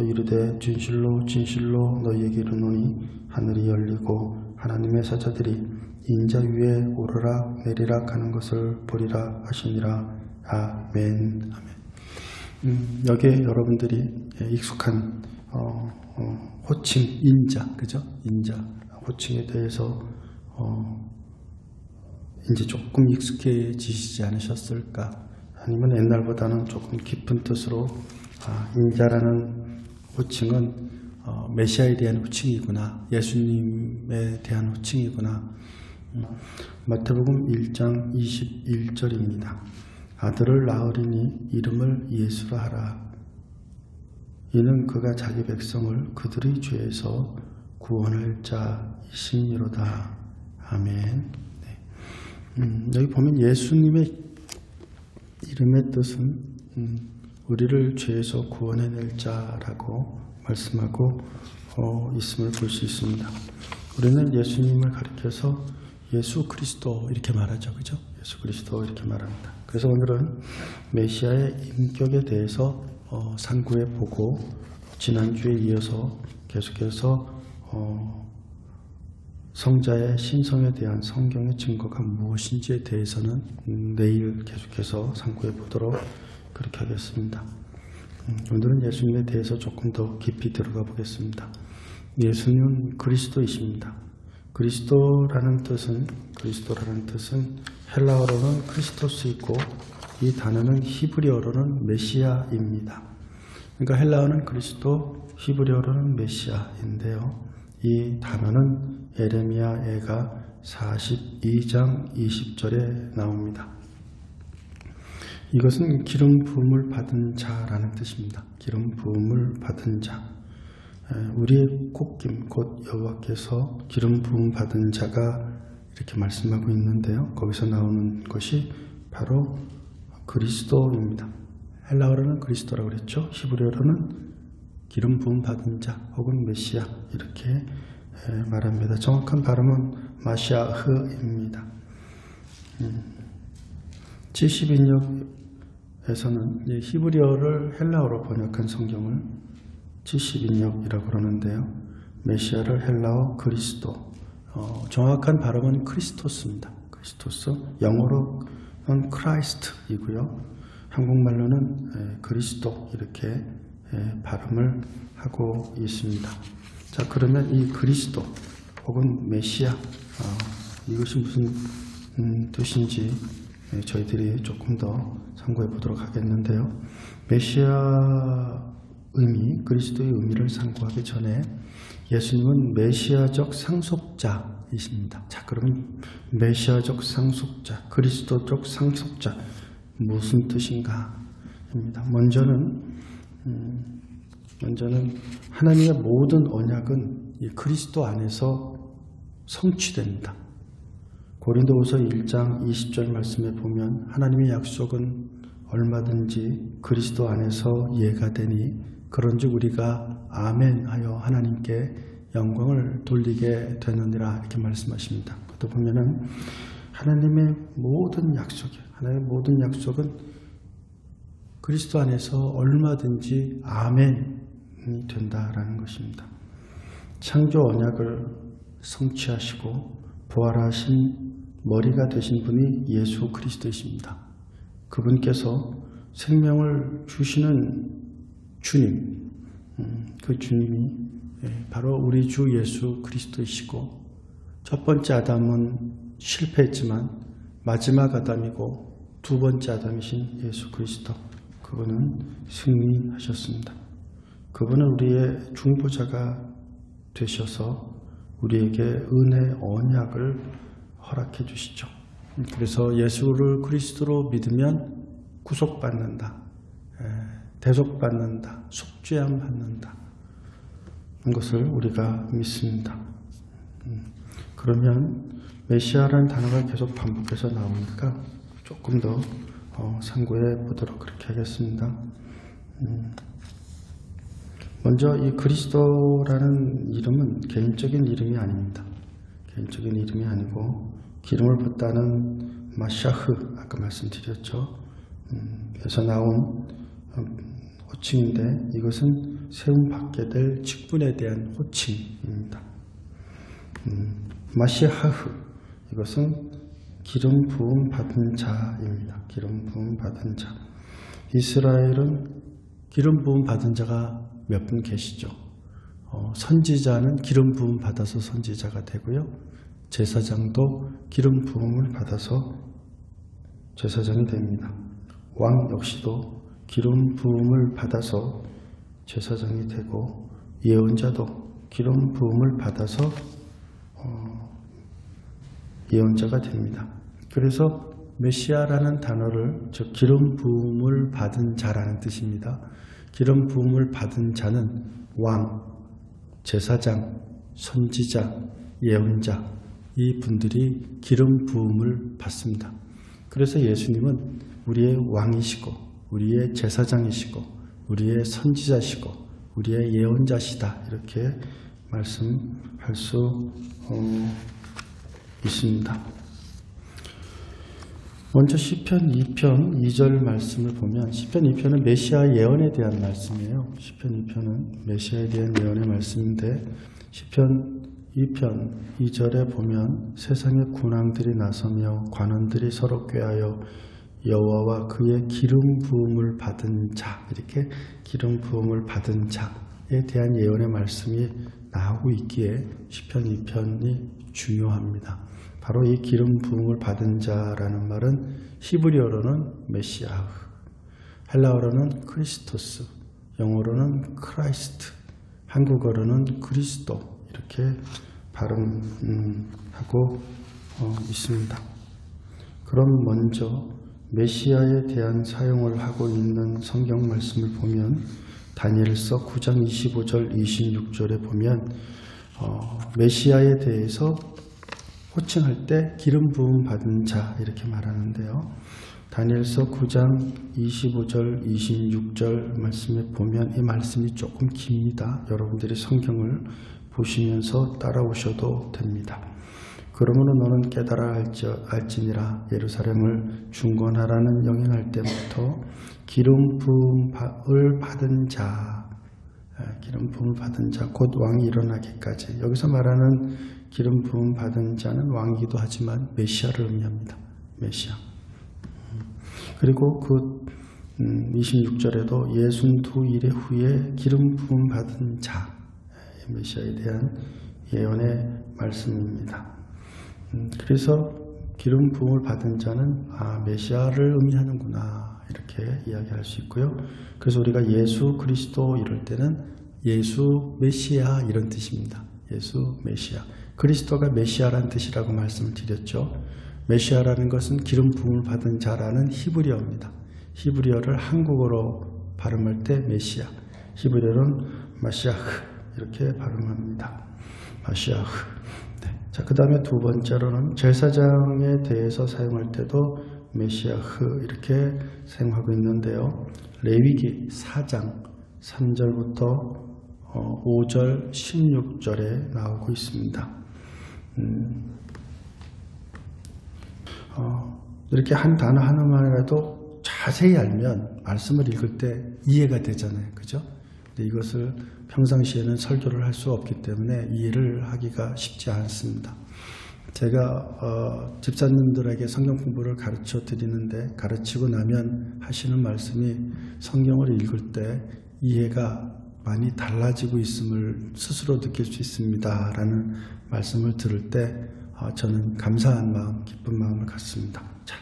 또 이르되 진실로 진실로 너희에게 이르노니 하늘이 열리고 하나님의 사자들이 인자 위에 오르락 내리락 하는 것을 보리라 하시니라. 아멘. 아멘. 여기에 여러분들이 익숙한 호칭 인자, 그죠? 인자 호칭에 대해서 이제 조금 익숙해지시지 않으셨을까? 아니면 옛날보다는 조금 깊은 뜻으로 인자라는 호칭은 메시아에 대한 호칭이구나, 예수님에 대한 호칭이구나. 마태복음 1장 21절입니다. 아들을 낳으리니 이름을 예수라 하라. 이는 그가 자기 백성을 그들의 죄에서 구원할 자이시니로다. 아멘. 네. 여기 보면 예수님의 이름의 뜻은 우리를 죄에서 구원해낼 자라고 말씀하고 있음을 볼 수 있습니다. 우리는 예수님을 가리켜서 예수 그리스도 이렇게 말하죠. 그죠? 예수 그리스도 이렇게 말합니다. 그래서 오늘은 메시아의 인격에 대해서 상고해 보고, 지난주에 이어서 계속해서 성자의 신성에 대한 성경의 증거가 무엇인지에 대해서는 내일 계속해서 상고해 보도록 그렇게 하겠습니다. 오늘은 예수님에 대해서 조금 더 깊이 들어가 보겠습니다. 예수님은 그리스도이십니다. 그리스도라는 뜻은 헬라어로는 크리스토스이고, 이 단어는 히브리어로는 메시아입니다. 그러니까 헬라어는 그리스도, 히브리어로는 메시아인데요. 이 단어는 에레미야가 42장 20절에 나옵니다. 이것은 기름 부음을 받은 자라는 뜻입니다. 기름 부음을 받은 자. 우리의 콧김, 곧 여호와께서 기름 부음 받은 자가 이렇게 말씀하고 있는데요. 거기서 나오는 것이 바로 그리스도입니다. 헬라어로는 그리스도라고 그랬죠. 히브리어로는 기름 부음 받은 자 혹은 메시아 이렇게 말합니다. 정확한 발음은 마시아흐입니다. 70인역에서는 히브리어를 헬라어로 번역한 성경을 70인역이라고 그러는데요. 메시아를 헬라어 그리스도, 정확한 발음은 크리스토스입니다. 크리스토스, 영어로는 크라이스트이고요. 한국말로는 그리스도 이렇게 발음을 하고 있습니다. 자, 그러면 이 그리스도 혹은 메시아, 이것이 무슨 뜻인지 저희들이 조금 더 상고해 보도록 하겠는데요. 메시아 의미, 그리스도의 의미를 상고하기 전에 예수님은 메시아적 상속자이십니다. 자, 그러면 메시아적 상속자, 그리스도적 상속자 무슨 뜻인가? 입니다. 먼저는 하나님의 모든 언약은 이 그리스도 안에서 성취됩니다. 고린도후서 1장 20절 말씀에 보면 하나님의 약속은 얼마든지 그리스도 안에서 예가 되니 그런즉 우리가 아멘 하여 하나님께 영광을 돌리게 되느니라 이렇게 말씀하십니다. 또 보면은 하나님의 모든 약속은 그리스도 안에서 얼마든지 아멘이 된다라는 것입니다. 창조 언약을 성취하시고 부활하신 머리가 되신 분이 예수 그리스도이십니다. 그분께서 생명을 주시는 주님, 그 주님이 바로 우리 주 예수 그리스도이시고, 첫 번째 아담은 실패했지만 마지막 아담이고 두 번째 아담이신 예수 그리스도, 그분은 승리하셨습니다. 그분은 우리의 중보자가 되셔서 우리에게 은혜 언약을 허락해 주시죠. 그래서 예수를 그리스도로 믿으면 구속받는다, 대속받는다, 속죄함 받는다, 것을 우리가 믿습니다. 그러면 메시아라는 단어가 계속 반복해서 나오니까 조금 더 상고해 보도록 그렇게 하겠습니다. 먼저 이 그리스도라는 이름은 개인적인 이름이 아닙니다. 개인적인 이름이 아니고 기름을 붓다는 마샤흐, 아까 말씀드렸죠. 그래서 나온 호칭인데 이것은 세움받게 될 직분에 대한 호칭입니다. 마시아흐 이것은 기름 부음 받은 자입니다. 기름 부음 받은 자. 이스라엘은 기름 부음 받은 자가 몇 분 계시죠. 선지자는 기름 부음 받아서 선지자가 되고요. 제사장도 기름 부음을 받아서 제사장이 됩니다. 왕 역시도 기름 부음을 받아서 제사장이 되고 예언자도 기름 부음을 받아서 예언자가 됩니다. 그래서 메시아라는 단어를 즉 기름 부음을 받은 자라는 뜻입니다. 기름 부음을 받은 자는 왕, 제사장, 선지자, 예언자 이 분들이 기름 부음을 받습니다. 그래서 예수님은 우리의 왕이시고 우리의 제사장이시고 우리의 선지자시고 우리의 예언자시다 이렇게 말씀할 수 있습니다. 먼저 시편 2편 2절 말씀을 보면 시편 2편은 메시아 예언에 대한 말씀이에요. 시편 2편은 메시아에 대한 예언의 말씀인데 시편 2편 2절에 보면 세상의 군왕들이 나서며 관원들이 서로 꾀하여 여호와와 그의 기름 부음을 받은 자 이렇게 기름 부음을 받은 자에 대한 예언의 말씀이 나오고 있기에 시편 2편이 중요합니다. 바로 이 기름 부음을 받은 자라는 말은 히브리어로는 메시아, 헬라어로는 크리스토스, 영어로는 크라이스트, 한국어로는 그리스도 이렇게 발음하고 있습니다. 그럼 먼저 메시아에 대한 사용을 하고 있는 성경 말씀을 보면 다니엘서 9장 25절 26절에 보면 메시아에 대해서 호칭할 때 기름 부음 받은 자 이렇게 말하는데요. 다니엘서 9장 25절 26절 말씀에 보면 이 말씀이 조금 깁니다. 여러분들이 성경을 보시면서 따라오셔도 됩니다. 그러므로 너는 깨달아 알지니라 예루살렘을 중건하라는 영행할 때부터 기름 부음을 받은 자, 기름 부음을 받은 자, 곧 왕이 일어나기까지. 여기서 말하는 기름 부음 받은 자는 왕이기도 하지만 메시아를 의미합니다. 메시아. 그리고 그 26절에도 62일의 후에 기름 부음 받은 자, 메시아에 대한 예언의 말씀입니다. 그래서 기름 부음을 받은 자는 메시아를 의미하는구나 이렇게 이야기할 수 있고요. 그래서 우리가 예수 그리스도 이럴 때는 예수 메시아 이런 뜻입니다. 예수 메시아. 그리스도가 메시아라는 뜻이라고 말씀을 드렸죠. 메시아라는 것은 기름 부음을 받은 자라는 히브리어입니다. 히브리어를 한국어로 발음할 때 메시아, 히브리어는 마시아흐 이렇게 발음합니다. 마시아흐. 네. 자, 그 다음에 두 번째로는 제사장에 대해서 사용할 때도 메시아흐 이렇게 사용하고 있는데요. 레위기 4장 3절부터 5절 16절에 나오고 있습니다. 이렇게 한 단어 하나만이라도 자세히 알면 말씀을 읽을 때 이해가 되잖아요. 그죠? 근데 이것을 평상시에는 설교를 할 수 없기 때문에 이해를 하기가 쉽지 않습니다. 제가 집사님들에게 성경 공부를 가르쳐 드리는데 가르치고 나면 하시는 말씀이 성경을 읽을 때 이해가 많이 달라지고 있음을 스스로 느낄 수 있습니다 라는 말씀을 들을 때 저는 감사한 마음, 기쁜 마음을 갖습니다. 자,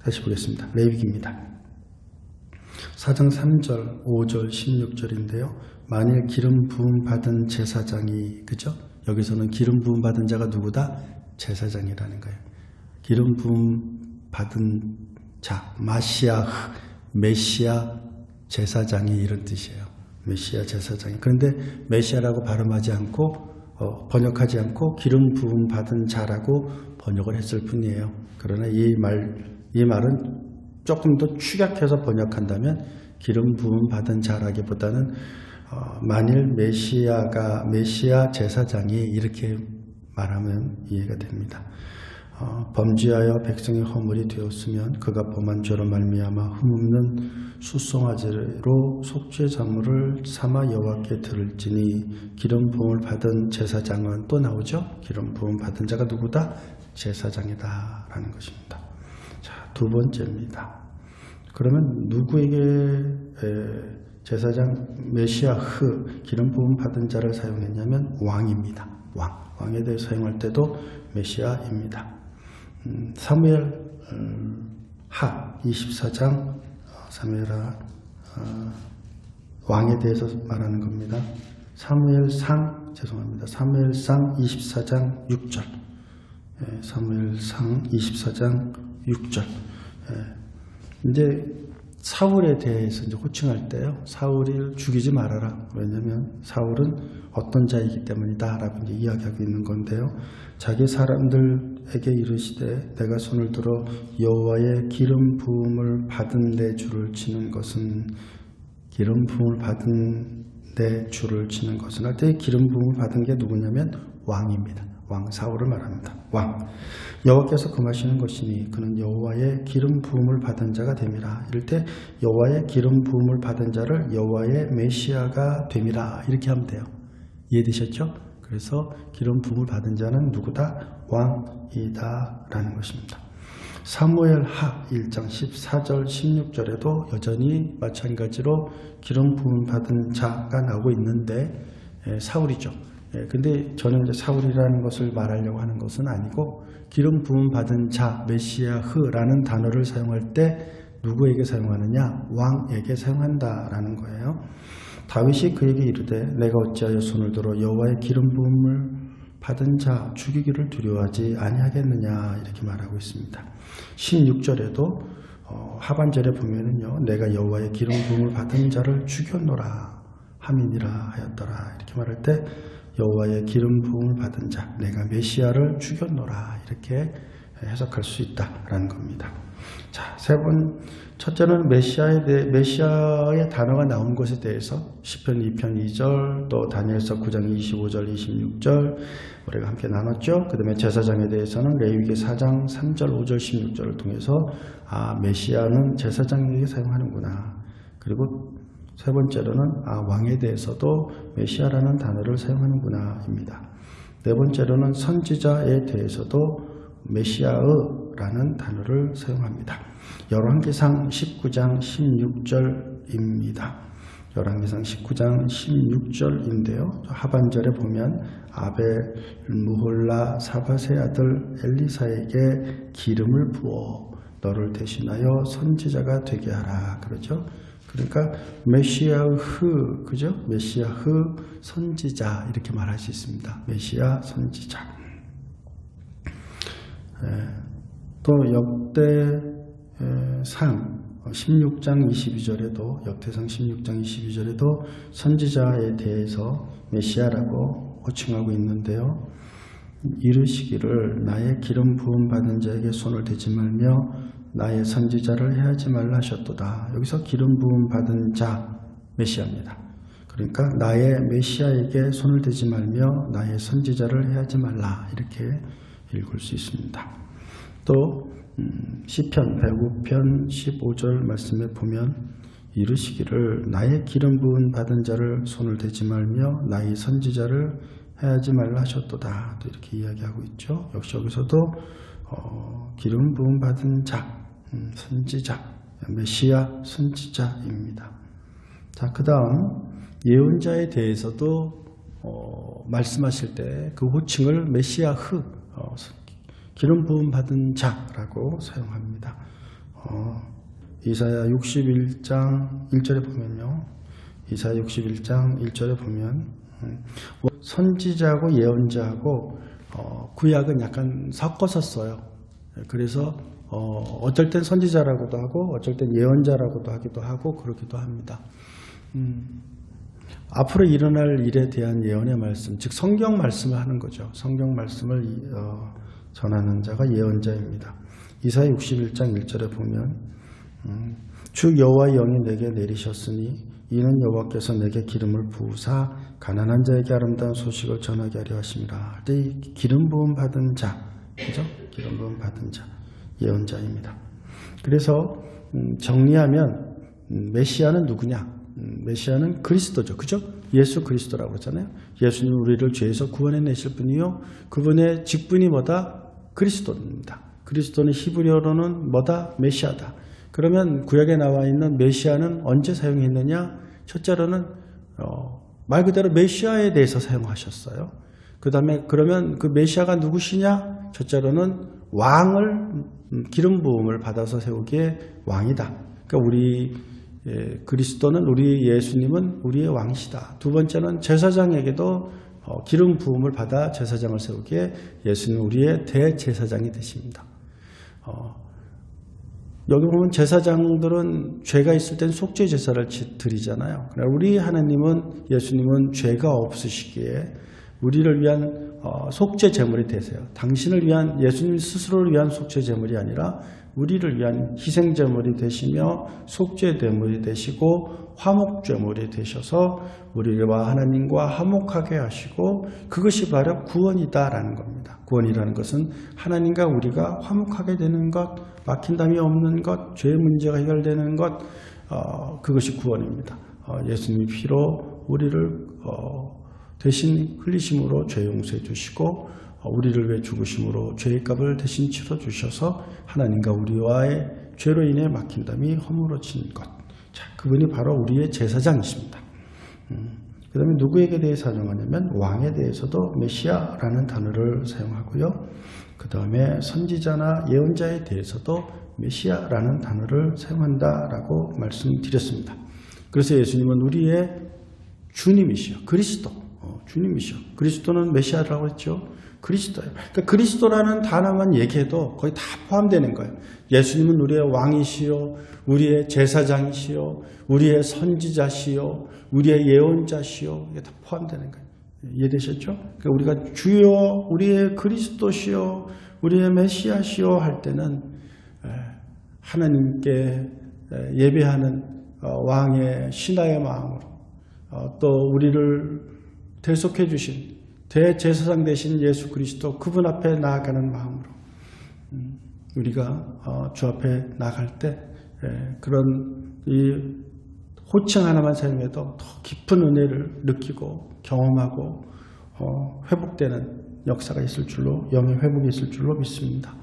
다시 보겠습니다. 레위기입니다. 4장 3절, 5절, 16절인데요. 만일 기름 부음 받은 제사장이, 그죠? 여기서는 기름 부음 받은 자가 누구다? 제사장이라는 거예요. 기름 부음 받은 자, 마시아, 메시아 제사장이 이런 뜻이에요. 메시아 제사장이. 그런데 메시아라고 발음하지 않고 번역하지 않고 기름 부음 받은 자라고 번역을 했을 뿐이에요. 그러나 이 말은 조금 더 축약해서 번역한다면 기름 부음 받은 자라기보다는 만일 메시아 제사장이 이렇게 말하면 이해가 됩니다. 범죄하여 백성의 허물이 되었으면 그가 범한 죄로 말미암아 흠없는 수송아지로 속죄 제물을 삼아 여호와께 드릴지니 기름 부음을 받은 제사장은 또 나오죠. 기름 부음 받은 자가 누구다? 제사장이다 라는 것입니다. 자, 두 번째입니다. 그러면 누구에게 제사장 메시아 기름 부음 받은 자를 사용했냐면 왕입니다. 왕에 대해 사용할 때도 메시아입니다. 사무엘 하 24장 사무엘하 왕에 대해서 말하는 겁니다. 사무엘상 24장 6절. 사무엘상 24장 6절. 이제 사울에 대해서 이제 호칭할 때요. 사울을 죽이지 말아라. 왜냐하면 사울은 어떤 자이기 때문이다라고 이제 이야기하고 있는 건데요. 자기 사람들에게 이르시되 내가 손을 들어 여호와의 기름 부음을 받은 내 줄을 치는 것은 기름 부음을 받은 내 줄을 치는 것은 할 때 기름 부음을 받은 게 누구냐면 왕입니다. 왕 사울을 말합니다. 왕 여호와께서 금하시는 것이니 그는 여호와의 기름 부음을 받은 자가 됨이라. 이럴 때 여호와의 기름 부음을 받은 자를 여호와의 메시아가 됨이라 이렇게 하면 돼요. 이해되셨죠? 그래서 기름 부음을 받은 자는 누구다? 왕이다 라는 것입니다. 사무엘 하 1장 14절 16절에도 여전히 마찬가지로 기름 부음 받은 자가 나오고 있는데 사울이죠. 근데 저는 이제 사울이라는 것을 말하려고 하는 것은 아니고 기름 부음 받은 자 메시아흐라는 단어를 사용할 때 누구에게 사용하느냐? 왕에게 사용한다라는 거예요. 다윗이 그에게 이르되 내가 어찌하여 손을 들어 여호와의 기름 부음을 받은 자 죽이기를 두려워하지 아니하겠느냐 이렇게 말하고 있습니다. 16절에도 하반절에 보면은요 내가 여호와의 기름 부음을 받은 자를 죽였노라 함이니라 하였더라 이렇게 말할 때 여호와의 기름 부음을 받은 자 내가 메시아를 죽였노라 이렇게 해석할 수 있다라는 겁니다. 자, 첫째는 메시아의 단어가 나온 것에 대해서 시편 2편 2절 또 다니엘서 9장 25절 26절 우리가 함께 나눴죠. 그 다음에 제사장에 대해서는 레위기 4장 3절 5절 16절을 통해서 메시아는 제사장에게 사용하는구나. 그리고 세 번째로는 왕에 대해서도 메시아라는 단어를 사용하는구나 입니다. 네 번째로는 선지자에 대해서도 메시아라는 단어를 사용합니다. 열왕기상 19장 16절입니다. 열왕기상 19장 16절인데요. 하반절에 보면 아벨 무홀라 사밧의 아들 엘리사에게 기름을 부어 너를 대신하여 선지자가 되게 하라 그러죠. 그러니까 메시아흐 그죠? 메시아흐 선지자 이렇게 말할 수 있습니다. 메시아 선지자. 또 역대상 16장 22절에도 역대상 16장 22절에도 선지자에 대해서 메시아라고 호칭하고 있는데요. 이르시기를 나의 기름 부음 받은 자에게 손을 대지 말며 나의 선지자를 해하지 말라 하셨도다. 여기서 기름 부음 받은 자 메시아입니다. 그러니까 나의 메시아에게 손을 대지 말며 나의 선지자를 해하지 말라 이렇게 읽을 수 있습니다. 또 시편 105편 15절 말씀에 보면 이르시기를 나의 기름 부음 받은 자를 손을 대지 말며 나의 선지자를 해하지 말라 하셨도다. 또 이렇게 이야기하고 있죠. 역시 여기서도 기름 부음 받은 자, 선지자, 메시아 선지자입니다. 자, 그 다음 예언자에 대해서도 말씀하실 때 그 호칭을 메시아흐, 기름 부음 받은 자라고 사용합니다. 이사야 61장 1절에 보면요. 이사야 61장 1절에 보면 선지자하고 예언자하고 구약은 약간 섞어서 써요. 그래서 어쩔 땐 선지자라고도 하고 어쩔 땐 예언자라고도 하기도 하고 그러기도 합니다. 앞으로 일어날 일에 대한 예언의 말씀, 즉 성경 말씀을 하는 거죠. 성경 말씀을 전하는 자가 예언자입니다. 이사야 61장 1절에 보면 주 여호와의 영이 내게 내리셨으니 이는 여호와께서 내게 기름을 부으사 가난한 자에게 아름다운 소식을 전하게 하려 하심이라. 이 기름 부음 받은 자, 그죠? 기름 부음 받은 자, 예언자입니다. 그래서 정리하면 메시아는 누구냐? 메시아는 그리스도죠. 그죠? 예수 그리스도라고 그러잖아요. 예수님 우리를 죄에서 구원해 내실 분이요. 그분의 직분이 뭐다? 그리스도입니다. 그리스도는 히브리어로는 뭐다? 메시아다. 그러면 구약에 나와 있는 메시아는 언제 사용했느냐? 첫째로는 말 그대로 메시아에 대해서 사용하셨어요. 그 다음에 그러면 그 메시아가 누구시냐? 첫째로는 왕을 기름 부음을 받아서 세우기에 왕이다. 그러니까 우리 그리스도는 우리 예수님은 우리의 왕이시다. 두 번째는 제사장에게도 기름 부음을 받아 제사장을 세우기에 예수님 우리의 대제사장이 되십니다. 여기 보면 제사장들은 죄가 있을 땐 속죄 제사를 드리잖아요. 그러나 우리 하나님은 예수님은 죄가 없으시기에 우리를 위한 속죄 제물이 되세요. 당신을 위한 예수님 스스로를 위한 속죄 제물이 아니라 우리를 위한 희생 제물이 되시며 속죄 제물이 되시고 화목 제물이 되셔서 우리와 하나님과 화목하게 하시고 그것이 바로 구원이다라는 겁니다. 구원이라는 것은 하나님과 우리가 화목하게 되는 것, 막힌담이 없는 것, 죄의 문제가 해결되는 것, 그것이 구원입니다. 예수님이 피로 우리를 대신 흘리심으로 죄 용서해 주시고 우리를 위해 죽으심으로 죄의 값을 대신 치러 주셔서 하나님과 우리와의 죄로 인해 막힌담이 허물어진 것. 자, 그분이 바로 우리의 제사장이십니다. 그 다음에 누구에게 대해 사용하냐면 왕에 대해서도 메시아라는 단어를 사용하고요. 그 다음에 선지자나 예언자에 대해서도 메시아라는 단어를 사용한다라고 말씀드렸습니다. 그래서 예수님은 우리의 주님이시여, 그리스도, 주님이시여. 그리스도는 메시아라고 했죠. 그리스도예요. 그러니까 그리스도라는 단어만 얘기해도 거의 다 포함되는 거예요. 예수님은 우리의 왕이시요, 우리의 제사장이시요, 우리의 선지자시요, 우리의 예언자시요. 이게 다 포함되는 거예요. 이해되셨죠? 그러니까 우리가 주여, 우리의 그리스도시요, 우리의 메시아시요 할 때는 하나님께 예배하는 왕의 신하의 마음으로 또 우리를 대속해 주신 대제사장 되신 예수 그리스도 그분 앞에 나아가는 마음으로 우리가 주 앞에 나갈 때 그런 이 호칭 하나만 사용해도 더 깊은 은혜를 느끼고 경험하고 회복되는 역사가 있을 줄로, 영의 회복이 있을 줄로 믿습니다.